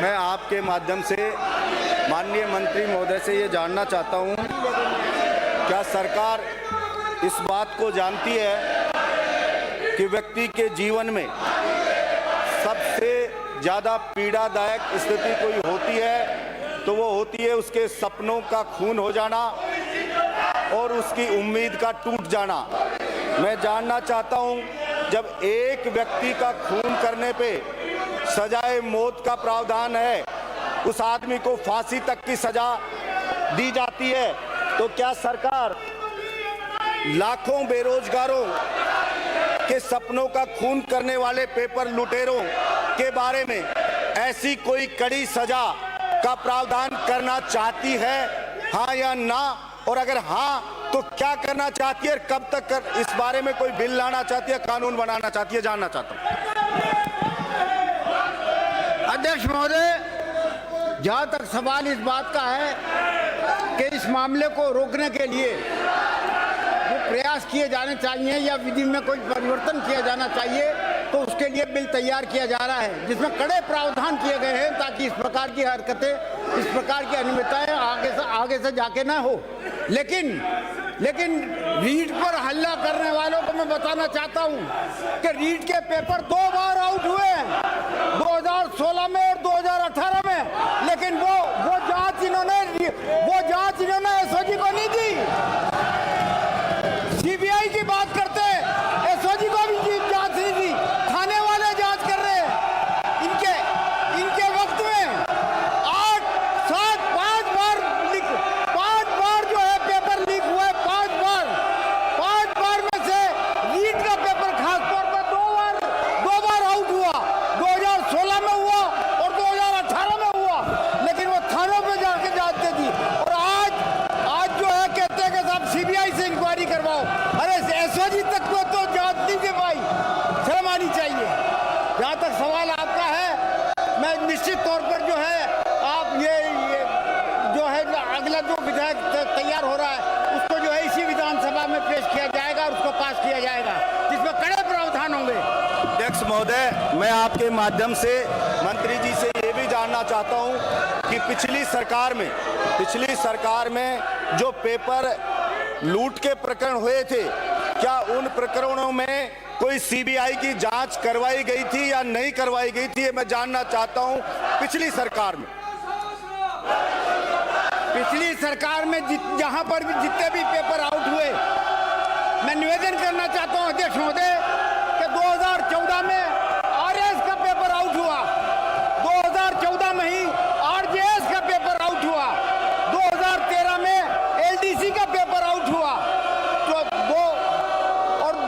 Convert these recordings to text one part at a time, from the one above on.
मैं आपके माध्यम से माननीय मंत्री महोदय से ये जानना चाहता हूँ, क्या सरकार इस बात को जानती है कि व्यक्ति के जीवन में सबसे ज़्यादा पीड़ादायक स्थिति कोई होती है तो वो होती है उसके सपनों का खून हो जाना और उसकी उम्मीद का टूट जाना। मैं जानना चाहता हूँ, जब एक व्यक्ति का खून करने पे सजाए मौत का प्रावधान है, उस आदमी को फांसी तक की सजा दी जाती है, तो क्या सरकार लाखों बेरोजगारों के सपनों का खून करने वाले पेपर लुटेरों के बारे में ऐसी कोई कड़ी सजा का प्रावधान करना चाहती है, हाँ या ना? और अगर हाँ तो क्या करना चाहती है, कब तक इस बारे में कोई बिल लाना चाहती है, कानून बनाना चाहती है, जानना चाहता हूँ। अध्यक्ष महोदय, जहाँ तक सवाल इस बात का है कि इस मामले को रोकने के लिए जो प्रयास किए जाने चाहिए या विधि में कोई परिवर्तन किया जाना चाहिए, तो उसके लिए बिल तैयार किया जा रहा है जिसमें कड़े प्रावधान किए गए हैं ताकि इस प्रकार की हरकतें, इस प्रकार की अनियमितताएं आगे से जाके ना हो। लेकिन रीट पर हल्ला करने वालों को मैं बताना चाहता हूं कि रीट के पेपर 2 बार आउट हुए हैं, 2016 में और 2018 में, लेकिन वो जांच इन्होंने एसओजी को नहीं दी। सीबीआई की बात करते हैं, एसओजी को भी जांच नहीं दी, थाने वाले जांच कर रहे हैं। इनके वक्त में 8, 7, 5 बार जो है पेपर लीक हुए, 5 बार में से रीट का पेपर खास तौर पर 2 बार आउट हुआ, 2016 में हुआ और 2018 में हुआ, लेकिन वो थानों पे जाके जांच दे दी। और आज जो है कहते हैं कि साहब सीबीआई से इंक्वायरी करवाओ। अरे एसओजी तक को तो जांच नहीं दे पाई, शर्म आनी चाहिए। जहाँ तक सवाल आपका है, मैं निश्चित तौर पर जो है आप ये जो है अगला जो विधेयक तैयार हो रहा है उसको जो है इसी विधानसभा में पेश किया जाएगा और उसको पास किया जाएगा, जिसमें कड़े प्रावधान होंगे। अध्यक्ष महोदय, मैं आपके माध्यम से मंत्री जी से ये भी जानना चाहता हूँ कि पिछली सरकार में जो पेपर लूट के प्रकरण हुए थे, क्या उन प्रकरणों में कोई सीबीआई की जांच करवाई गई थी या नहीं करवाई गई थी? मैं जानना चाहता हूं। पिछली सरकार में जहां पर भी जितने भी पेपर आउट हुए, मैं निवेदन करना चाहता हूं अध्यक्ष महोदय कि 2014 में आरएस का पेपर आउट हुआ, 2014 में ही आरजेएस का पेपर आउट हुआ, 2013 में एलडीसी का पेपर आउट हुआ, तो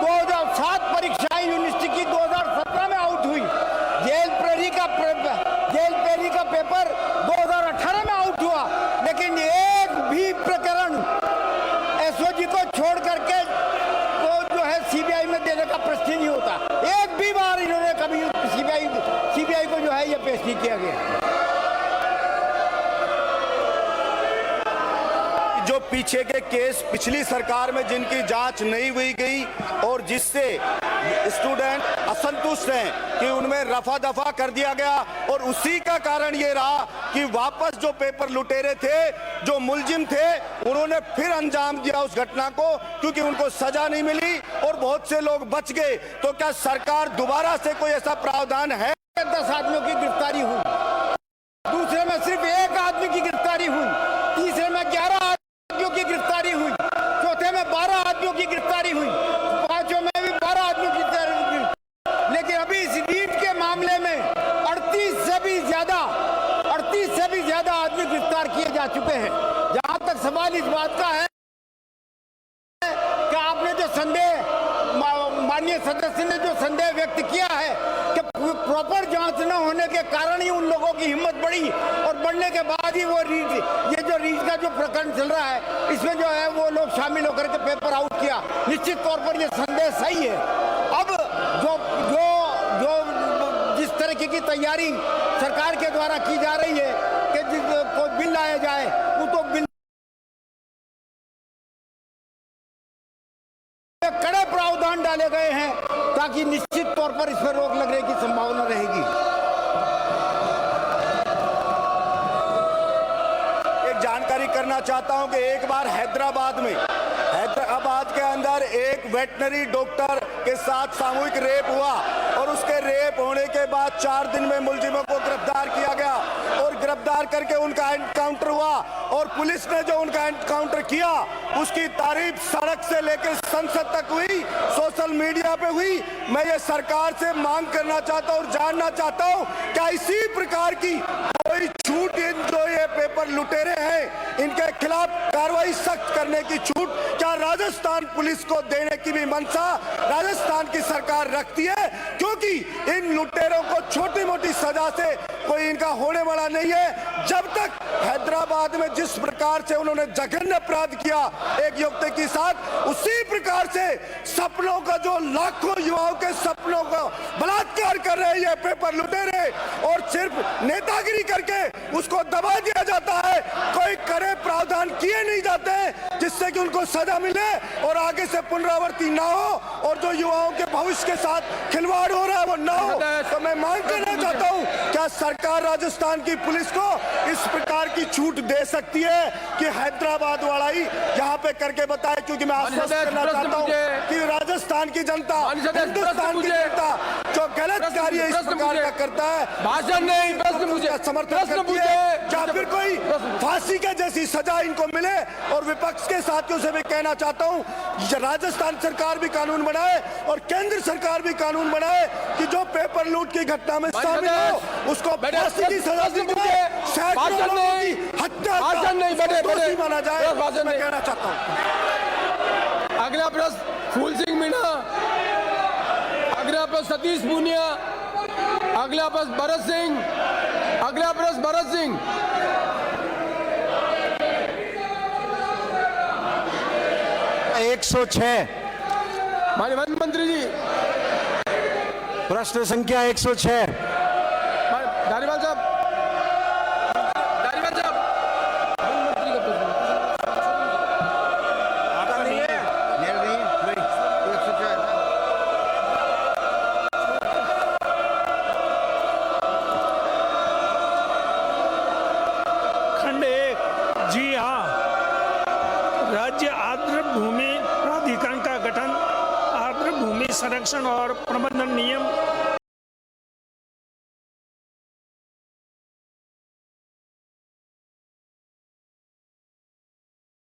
2007 परीक्षाएं यूनिवर्सिटी की 2017 में आउट हुई। जेल प्रेरी का पेपर 2018 में आउट हुआ, लेकिन एक भी प्रकरण एसओजी को छोड़ करके तो जो है सीबीआई में देने का प्रश्न नहीं होता। एक भी बार इन्होंने कभी सीबीआई को जो है ये पेश नहीं किया गया। जो पीछे के केस पिछली सरकार में जिनकी जांच नहीं हुई गई और जिससे स्टूडेंट असंतुष्ट हैं कि उनमें रफा दफा कर दिया गया, और उसी का कारण ये रहा कि वापस जो पेपर लुटेरे थे, जो मुलजिम थे, उन्होंने फिर अंजाम दिया उस घटना को, क्योंकि उनको सजा नहीं मिली और बहुत से लोग बच गए। तो क्या सरकार दोबारा से कोई ऐसा प्रावधान है? 10 आदमियों की गिरफ्तारी हुई, दूसरे में सिर्फ 1 आदमी की गिरफ्तारी हुई, तीसरे में 11 आदमियों की गिरफ्तारी हुई, चौथे में 12 आदमियों की गिरफ्तारी हुई, पांचों में भी 12 आदमियों की गिरफ्तारी हुई। लेकिन अभी इस रीट के मामले में 38 से भी ज्यादा आदमी गिरफ्तार किए जा चुके हैं। जहां तक सवाल इस बात का है कि आपने जो संदेह, माननीय सदस्य ने जो संदेह व्यक्त किया है कि प्रॉपर जांच न होने के कारण ही उन लोगों की हिम्मत बढ़ी और बढ़ने के बाद ही वो ये जो रीट का जो प्रकरण चल रहा है, इसमें जो है वो लोग शामिल होकर के पेपर आउट किया, निश्चित तौर पर ये संदेह सही है। अब जो जिस तरीके की तैयारी सरकार के द्वारा की जा रही है कि कोई बिल लाया जाए, वो तो बिल कड़े प्रावधान डाले गए हैं ताकि निश्चित तौर पर इस पर रोक लगने की संभावना रहेगी। करना चाहता हूं कि एक बार हैदराबाद के अंदर एक वेटनरी डॉक्टर के साथ सामूहिक रेप हुआ और उसके रेप होने के बाद 4 दिन में मुलजिमों को गिरफ्तार किया गया और गिरफ्तार करके उनका एनकाउंटर हुआ और पुलिस ने जो उनका एनकाउंटर किया उसकी तारीफ सड़क से लेकर संसद तक हुई, सोशल मीडिया पे हुई। मैं ये सरकार से मांग करना चाहता हूं और जानना चाहता हूं क्या इसी प्रकार की कोई छूट इन जो ये पेपर लुटेरे हैं इनके खिलाफ कार्रवाई सख्त करने की छूट क्या राजस्थान पुलिस को देने की भी मंशा राजस्थान की सरकार रखती है? क्योंकि इन लुटेरों को छोटी मोटी सजा से कोई इनका होने वाला नहीं है। जब तक हैदराबाद में जिस प्रकार से उन्होंने जघन्य अपराध किया एक युवती के साथ, उसी प्रकार से सपनों का जो लाखों युवाओं के सपनों का बलात्कार कर रहे हैं ये पेपर लुटेरे और सिर्फ नेतागिरी करके उसको दबा दिया जाता है। कोई कड़े प्रावधान किए नहीं जाते जिससे कि उनको सजा मिले और आगे से पुनरावृत्ति ना हो और जो युवाओं के भविष्य के साथ खिलवाड़ हो रहा है वो ना हो। तो मैं मांग करना चाहता हूं क्या सरकार राजस्थान की पुलिस को इस प्रकार की छूट दे सकती है कि हैदराबाद वाला ही यहाँ पे करके बताए? क्योंकि मैं आश्वस्त करना चाहता हूँ कि राजस्थान की जनता, हिंदुस्तान की जनता जो गलत कार्य इस प्रकार का करता है भाषण नहीं, प्रश्न मुझे समर्थन करती है या फिर कोई फांसी के जैसी सजा इनको मिले। और विपक्ष के साथियों से भी कहना चाहता हूँ राजस्थान सरकार भी कानून बनाए और केंद्र सरकार भी कानून बनाए कि जो पेपर लूट की घटना में शामिल हो उसको फांसी की सजा दी जाए, सैकड़ों लोगों की हत्या का दोषी माना जाए। मैं कहना चाहता हूँ। अगला प्रश्न फूल सिंह मीणा, अगला प्रश्न सतीश पूनिया, अगला प्रश्न भरत सिंह, अगला प्रश्न भरत सिंह। माननीय वन मंत्री जी, प्रश्न संख्या 106। धारीवाल साहब, धारीवाल साहब, वन मंत्री का प्रश्न। आता नहीं है, नहीं 106 खंड 1। जी हाँ, राज्य आर्द्र भूमि प्राधिकरण का गठन आर्द्र भूमि संरक्षण और प्रबंधन नियम